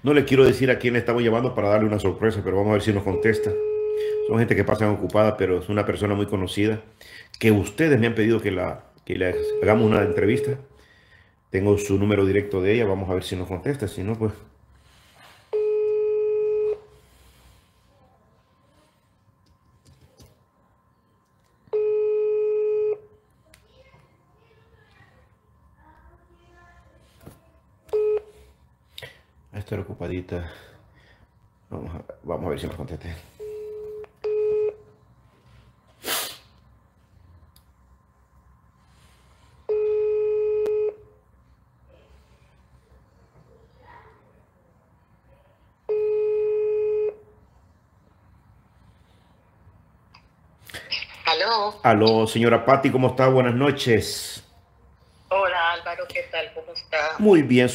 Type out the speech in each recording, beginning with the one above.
No le quiero decir a quién le estamos llamando para darle una sorpresa, pero vamos a ver si nos contesta. Son gente que pasan ocupada, pero es una persona muy conocida que ustedes me han pedido que le hagamos una entrevista. Tengo su número directo de ella, vamos a ver si nos contesta. Si no, pues a estar ocupadita. Vamos a ver si nos contesta. Aló. Aló, señora Patti, ¿cómo está? Buenas noches. Hola Álvaro, ¿qué tal? ¿Cómo está? Muy bien,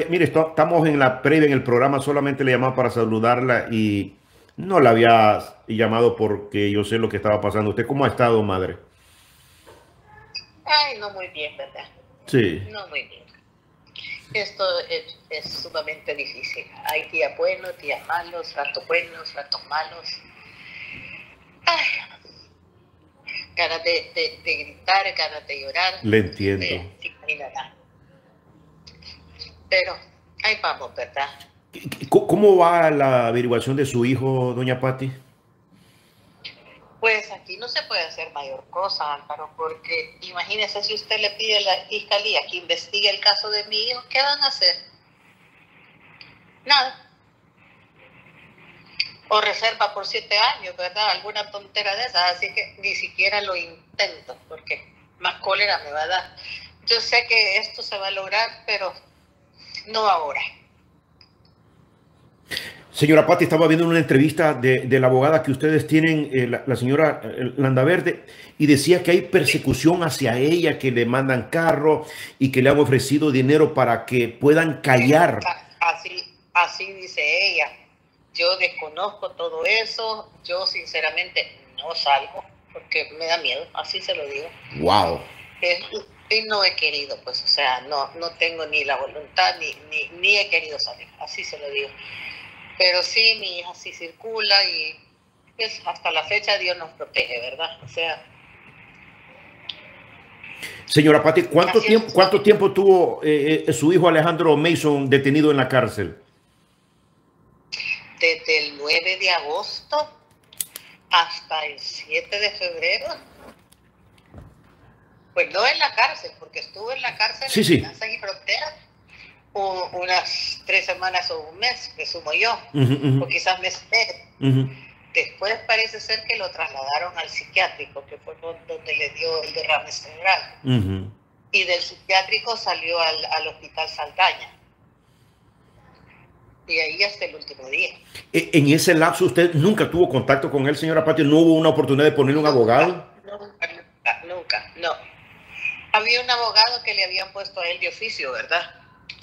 mire, estamos en la previa, en el programa, solamente le llamaba para saludarla y no la había llamado porque yo sé lo que estaba pasando. ¿Usted cómo ha estado, madre? Ay, no muy bien, ¿verdad? Sí. No muy bien. Esto es sumamente difícil. Hay días buenos, días malos, ratos buenos, ratos malos. Ay, ganas de gritar, ganas de llorar. Le entiendo. Se imaginará. Pero ahí vamos, ¿verdad? ¿Cómo va la averiguación de su hijo, doña Patti? Pues aquí no se puede hacer mayor cosa, Álvaro, porque imagínese si usted le pide a la fiscalía que investigue el caso de mi hijo, ¿qué van a hacer? Nada. O reserva por 7 años, ¿verdad? Alguna tontera de esas, así que ni siquiera lo intento, porque más cólera me va a dar. Yo sé que esto se va a lograr, pero no ahora. Señora Patti, estaba viendo una entrevista de la abogada que ustedes tienen, la señora Landaverde, y decía que hay persecución hacia ella, que le mandan carro y que le han ofrecido dinero para que puedan callar. Así dice ella. Yo desconozco todo eso. Yo sinceramente no salgo porque me da miedo. Así se lo digo. Wow. Y no he querido, pues, o sea, no tengo ni la voluntad ni he querido salir. Así se lo digo. Pero sí, mi hija sí circula y pues hasta la fecha Dios nos protege, ¿verdad? O sea. Señora Patti, ¿cuánto tiempo tuvo su hijo Alejandro Mason detenido en la cárcel? Desde el 9 de agosto hasta el 7 de febrero. Pues no en la cárcel, porque estuvo en la cárcel Sí, en sí. Finanzas y Fronteras unas 3 semanas o un mes, presumo yo, o quizás mes y medio. Después parece ser que lo trasladaron al psiquiátrico, que fue donde le dio el derrame cerebral. Y del psiquiátrico salió al hospital Saldaña. Y ahí hasta el último día. En ese lapso, ¿usted nunca tuvo contacto con él, señora Patti? ¿No hubo una oportunidad de poner un abogado? Nunca, no. Había un abogado que le habían puesto a él de oficio, ¿verdad?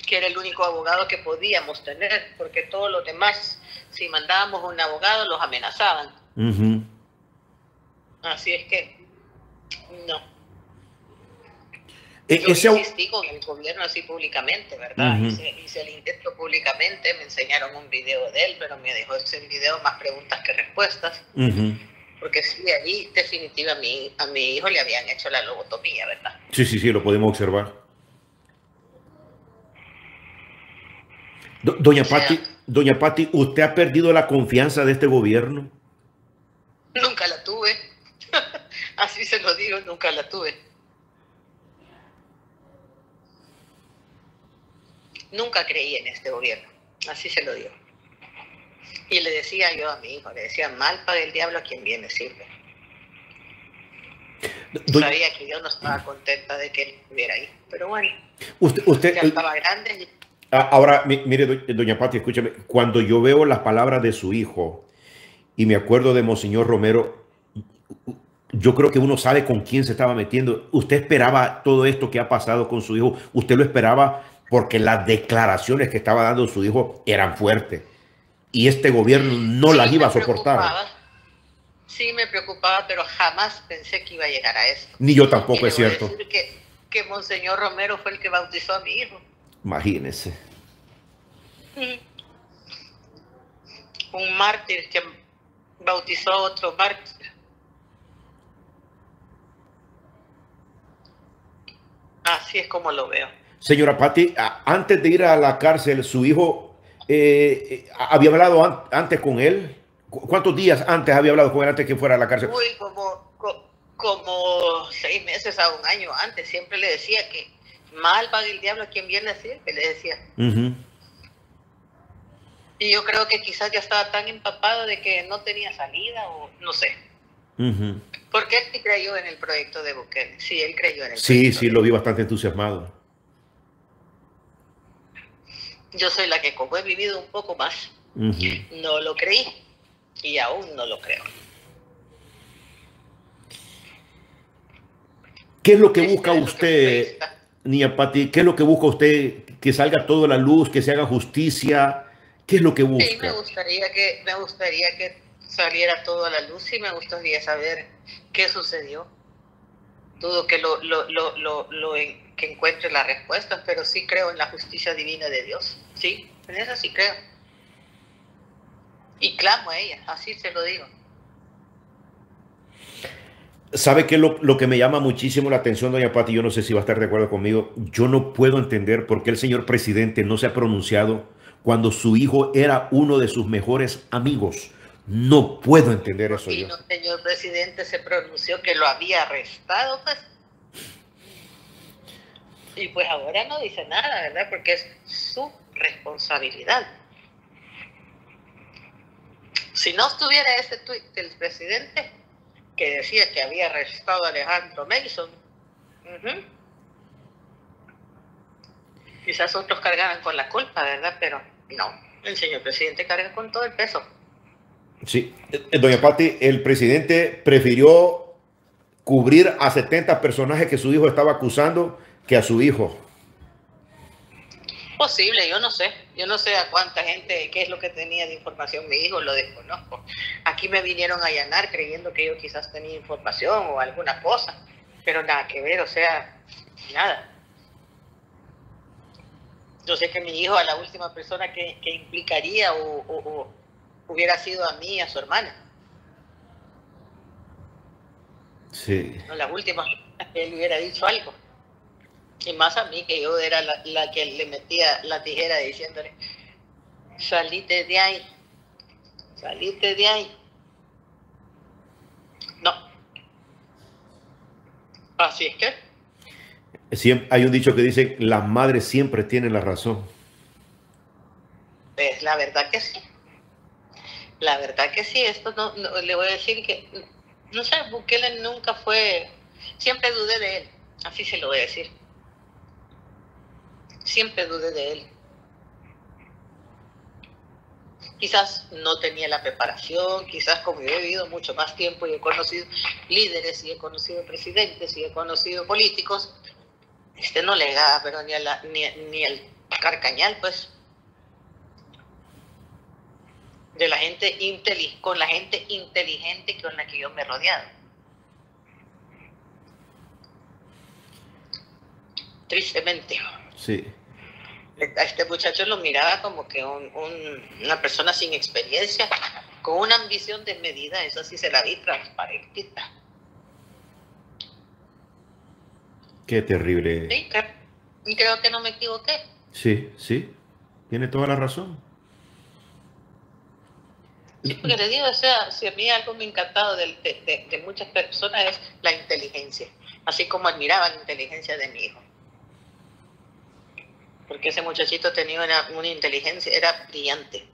Que era el único abogado que podíamos tener, porque todos los demás, si mandábamos un abogado, los amenazaban. Así es que, no. Yo insistí con el gobierno así públicamente, ¿verdad? Hice el intento públicamente, me enseñaron un video de él, pero me dejó ese video más preguntas que respuestas. Porque sí, ahí definitivamente a mi hijo le habían hecho la lobotomía, ¿verdad? Sí, lo podemos observar. Doña Patti, ¿usted ha perdido la confianza de este gobierno? Nunca la tuve. Así se lo digo, nunca la tuve. Nunca creí en este gobierno. Así se lo digo. Y le decía yo a mi hijo, le decía, mal paga el diablo a quien viene sirve. Sabía que yo no estaba contenta de que él estuviera ahí, pero bueno, usted ya estaba grande. Ahora, mire, doña Pati, escúchame, cuando yo veo las palabras de su hijo y me acuerdo de Monseñor Romero, yo creo que uno sabe con quién se estaba metiendo. ¿Usted esperaba todo esto que ha pasado con su hijo? ¿Usted lo esperaba porque las declaraciones que estaba dando su hijo eran fuertes y este gobierno no las iba a soportar? Sí me preocupaba, pero jamás pensé que iba a llegar a esto. Ni yo tampoco, es cierto. Voy a decir que Monseñor Romero fue el que bautizó a mi hijo. Imagínese. Un mártir que bautizó a otro mártir. Así es como lo veo. Señora Pati, antes de ir a la cárcel, su hijo había hablado antes con él. ¿Cuántos días antes había hablado con él antes que fuera a la cárcel? Uy, como 6 meses a un año antes. Siempre le decía que mal paga el diablo a quien viene a decir, que le decía. Y yo creo que quizás ya estaba tan empapado de que no tenía salida o no sé. Porque él sí creyó en el proyecto de Bukele. Sí, él creyó en el proyecto. Sí, lo vi bastante entusiasmado. Yo soy la que, como he vivido un poco más, no lo creí y aún no lo creo. ¿Qué es lo que busca usted, niña Pati? ¿Qué es lo que busca usted? ¿Que salga todo a la luz, que se haga justicia? ¿Qué es lo que busca? Sí, me gustaría que saliera todo a la luz y me gustaría saber qué sucedió. Dudo que que encuentre las respuestas, pero sí creo en la justicia divina de Dios. Sí, en eso sí creo. Y clamo a ella, así se lo digo. ¿Sabe qué es lo que me llama muchísimo la atención, doña Pati? Yo no sé si va a estar de acuerdo conmigo. Yo no puedo entender por qué el señor presidente no se ha pronunciado cuando su hijo era uno de sus mejores amigos. No puedo entender eso. Y el señor presidente se pronunció que lo había arrestado, pues. Y pues ahora no dice nada, ¿verdad? Porque es su responsabilidad. Si no estuviera ese tuit del presidente que decía que había arrestado a Alejandro Mason, quizás otros cargaran con la culpa, ¿verdad? Pero no, el señor presidente carga con todo el peso. Sí, doña Pati, el presidente prefirió cubrir a 70 personajes que su hijo estaba acusando que a su hijo. Posible, yo no sé a cuánta gente, qué es lo que tenía de información mi hijo, lo desconozco. Aquí me vinieron a allanar creyendo que yo quizás tenía información o alguna cosa, pero nada que ver, o sea, nada. Yo sé que mi hijo a la última persona que implicaría o hubiera sido a mí y a su hermana. Sí. No, la última que él hubiera dicho algo. Y más a mí, que yo era la que le metía la tijera diciéndole, salite de ahí, salite de ahí. No. Así es que. Siempre, hay un dicho que dice, las madres siempre tienen la razón. Pues la verdad que sí. La verdad que sí. Esto no le voy a decir que, no sé, Bukele nunca fue, siempre dudé de él. Así se lo voy a decir. Siempre dudé de él. Quizás no tenía la preparación, quizás como yo he vivido mucho más tiempo y he conocido líderes y he conocido presidentes y he conocido políticos, no le llegaba, pero ni el carcañal, pues, de la gente con la gente inteligente con la que yo me he rodeado. Tristemente. Sí. A este muchacho lo miraba como que una persona sin experiencia, con una ambición desmedida, eso sí se la vi transparentita. Qué terrible. Sí, y creo que no me equivoqué. Sí, sí, tiene toda la razón. Sí, porque le digo, o sea, si a mí algo me ha encantado de muchas personas es la inteligencia, así como admiraba la inteligencia de mi hijo. Porque ese muchachito tenía una inteligencia, era brillante.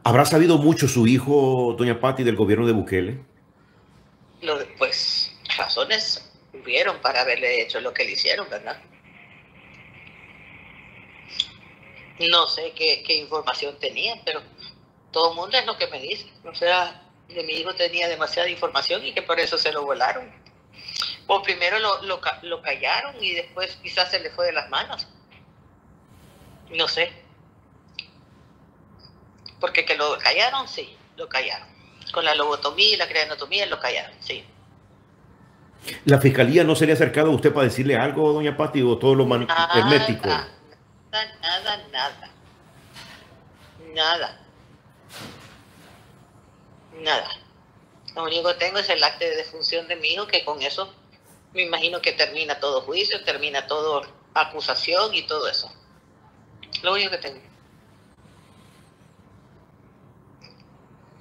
¿Habrá sabido mucho su hijo, doña Patti, del gobierno de Bukele? Pues razones hubieron para haberle hecho lo que le hicieron, ¿verdad? No sé qué información tenían, pero todo el mundo es lo que me dice. O sea, que mi hijo tenía demasiada información y que por eso se lo volaron. O primero lo callaron y después quizás se le fue de las manos. No sé. Porque que lo callaron, sí, lo callaron. Con la lobotomía y la craniotomía lo callaron, sí. ¿La fiscalía no se le ha acercado a usted para decirle algo, doña Patti, o todo lo hermético? Nada. Lo único que tengo es el acta de defunción de mi hijo, que con eso me imagino que termina todo juicio, termina todo acusación y todo eso. Lo único que tengo.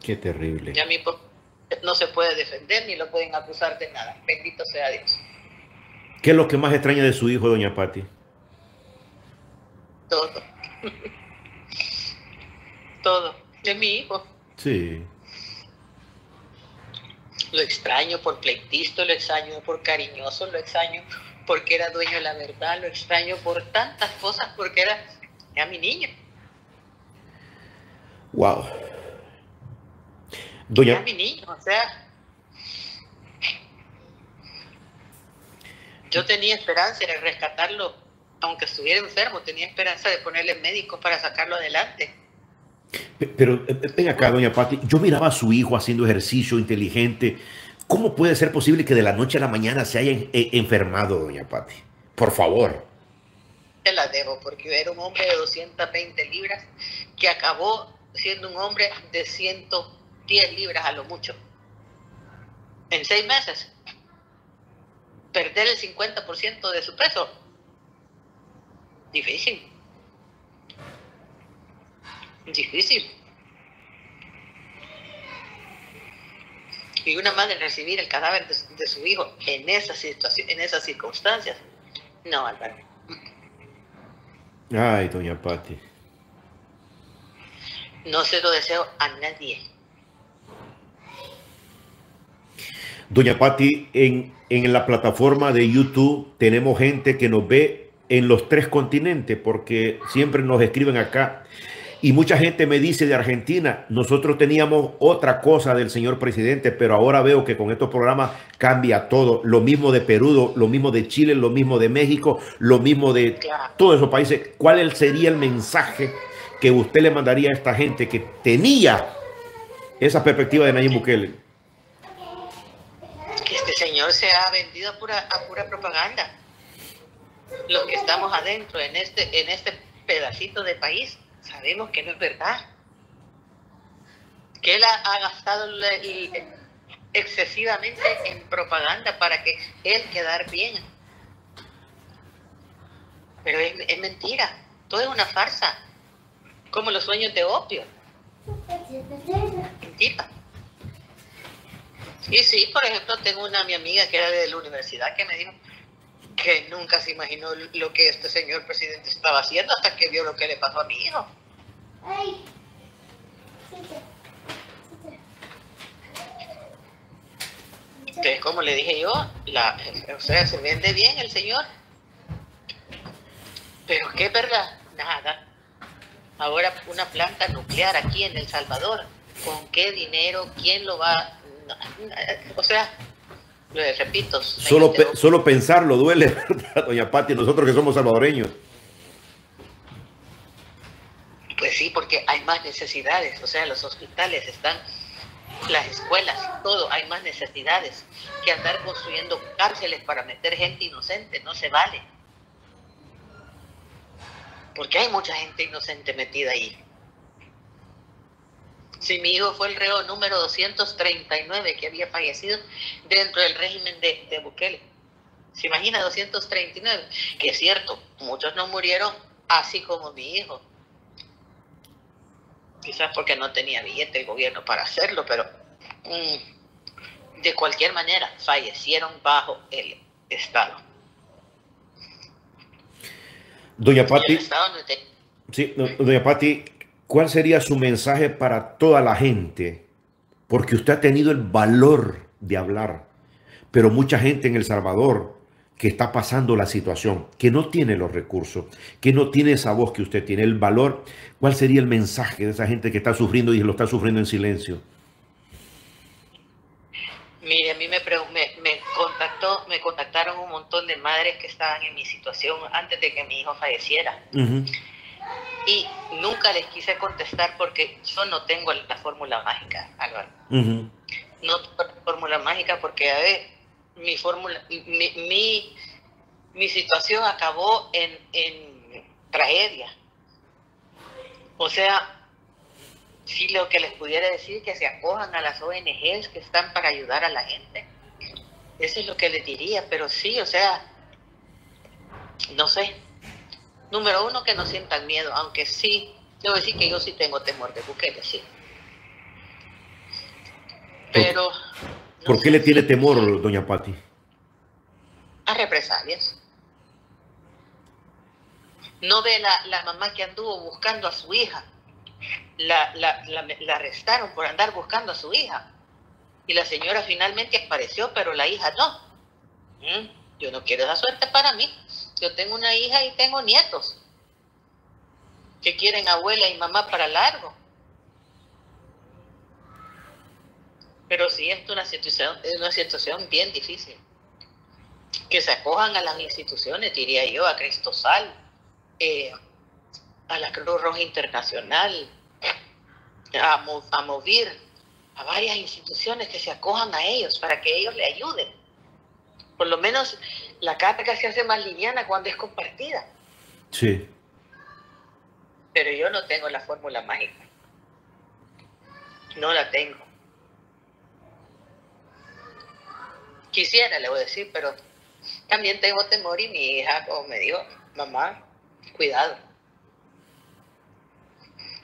Qué terrible. Y a mí no se puede defender ni lo pueden acusar de nada. Bendito sea Dios. ¿Qué es lo que más extraña de su hijo, doña Patti? Todo. Todo. De mi hijo. Sí. Lo extraño por pleitisto, lo extraño por cariñoso, lo extraño porque era dueño de la verdad, lo extraño por tantas cosas porque era mi niño. Wow. Era mi niño, o sea, yo tenía esperanza de rescatarlo, aunque estuviera enfermo, tenía esperanza de ponerle médicos para sacarlo adelante. Pero ven acá, doña Patti, yo miraba a su hijo haciendo ejercicio inteligente. ¿Cómo puede ser posible que de la noche a la mañana se haya enfermado, doña Patti? Por favor. Te la debo, porque era un hombre de 220 libras que acabó siendo un hombre de 110 libras a lo mucho. En 6 meses. Perder el 50% de su peso. Difícil. Difícil. Y una madre recibir el cadáver de su hijo en esa situación, en esas circunstancias. No, Álvaro. Ay, doña Patti. No se lo deseo a nadie. Doña Patti, en la plataforma de YouTube tenemos gente que nos ve en los 3 continentes, porque siempre nos escriben acá. Y mucha gente me dice de Argentina, nosotros teníamos otra cosa del señor presidente, pero ahora veo que con estos programas cambia todo. Lo mismo de Perú, lo mismo de Chile, lo mismo de México, lo mismo de todos esos países. ¿Cuál sería el mensaje que usted le mandaría a esta gente que tenía esa perspectiva de Nayib Bukele? Que este señor se ha vendido a pura propaganda. Los que estamos adentro en este pedacito de país sabemos que no es verdad. Que él ha gastado excesivamente en propaganda para que él quedar bien. Pero es mentira. Todo es una farsa. Como los sueños de opio. Mentira. Y sí, por ejemplo, tengo mi amiga que era de la universidad que me dijo que nunca se imaginó lo que este señor presidente estaba haciendo hasta que vio lo que le pasó a mi hijo. Entonces, como le dije yo, o sea, se vende bien el señor. Pero ¿qué es verdad? Nada. Ahora una planta nuclear aquí en El Salvador, ¿con qué dinero? ¿Quién lo va? O sea, lo repito. Solo pensarlo duele, ¿verdad, doña Patti? Nosotros que somos salvadoreños. Pues sí, porque hay más necesidades. O sea, los hospitales están, las escuelas, todo, hay más necesidades que andar construyendo cárceles para meter gente inocente. No se vale. Porque hay mucha gente inocente metida ahí. Si mi hijo fue el reo número 239 que había fallecido dentro del régimen de Bukele. ¿Se imagina 239? Que es cierto, muchos no murieron así como mi hijo. Quizás porque no tenía billete el gobierno para hacerlo, pero de cualquier manera fallecieron bajo el Estado. Doña Patti, sí, doña Patti, ¿cuál sería su mensaje para toda la gente? Porque usted ha tenido el valor de hablar, pero mucha gente en El Salvador que está pasando la situación, que no tiene los recursos, que no tiene esa voz que usted tiene, el valor. ¿Cuál sería el mensaje de esa gente que está sufriendo y lo está sufriendo en silencio? Mire, a mí me contactaron un montón de madres que estaban en mi situación antes de que mi hijo falleciera. Y nunca les quise contestar porque yo no tengo la fórmula mágica, Álvaro. No tengo la fórmula mágica porque, a ver, mi situación acabó en tragedia. O sea, sí, lo que les pudiera decir es que se acojan a las ONGs que están para ayudar a la gente. Eso es lo que les diría, pero sí, o sea, no sé. Número uno, que no sientan miedo, aunque sí, debo decir que yo sí tengo temor de Bukele, sí. Pero... ¿Por qué le tiene temor, doña Patti? A represalias. No ve la mamá que anduvo buscando a su hija. La arrestaron por andar buscando a su hija. Y la señora finalmente apareció, pero la hija no. Yo no quiero esa suerte para mí. Yo tengo una hija y tengo nietos que quieren abuela y mamá para largo. Pero sí, es una situación bien difícil. Que se acojan a las instituciones, diría yo, a Cristosal, a la Cruz Roja Internacional, a Movir, a varias instituciones que se acojan a ellos para que ellos le ayuden. Por lo menos la carga se hace más liviana cuando es compartida. Sí. Pero yo no tengo la fórmula mágica. No la tengo. Quisiera, le voy a decir, pero también tengo temor, y mi hija, como me dijo, mamá, cuidado.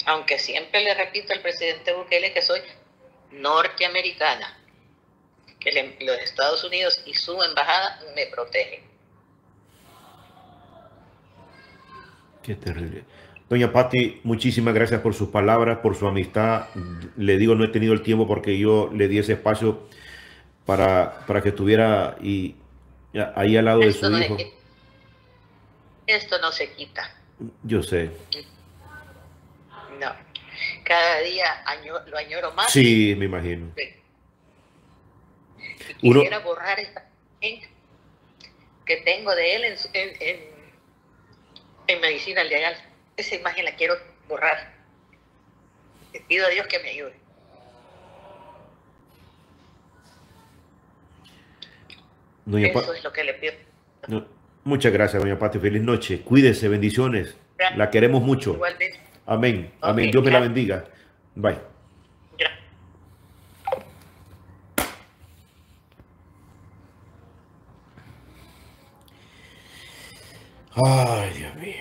Aunque siempre le repito al presidente Bukele que soy norteamericana, que los Estados Unidos y su embajada me protegen. Qué terrible. Doña Patti, muchísimas gracias por sus palabras, por su amistad. Le digo, no he tenido el tiempo porque yo le di ese espacio para que estuviera ahí al lado de su hijo. Esto no se quita. Yo sé. No. Cada día lo añoro más. Sí, me imagino. Y quisiera borrar esta imagen que tengo de él en medicina legal. Esa imagen la quiero borrar. Le pido a Dios que me ayude. Eso es lo que le pido. Muchas gracias, doña Patti. Feliz noche. Cuídese, bendiciones. Gracias. La queremos mucho. Igualmente. Amén. Okay, amén. Dios me la bendiga. Bye. Ay, Dios mío.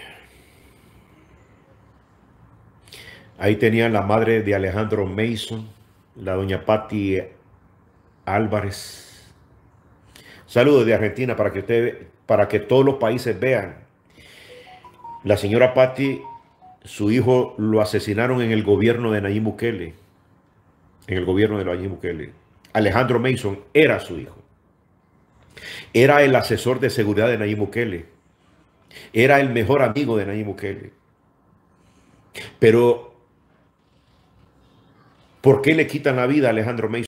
Ahí tenían la madre de Alejandro Mason, la doña Patti Álvarez. Saludos de Argentina para que todos los países vean. La señora Patti, su hijo lo asesinaron en el gobierno de Nayib Bukele. En el gobierno de Nayib Bukele. Alejandro Mason era su hijo. Era el asesor de seguridad de Nayib Bukele. Era el mejor amigo de Nayib Bukele. Pero, ¿por qué le quitan la vida a Alejandro Mason?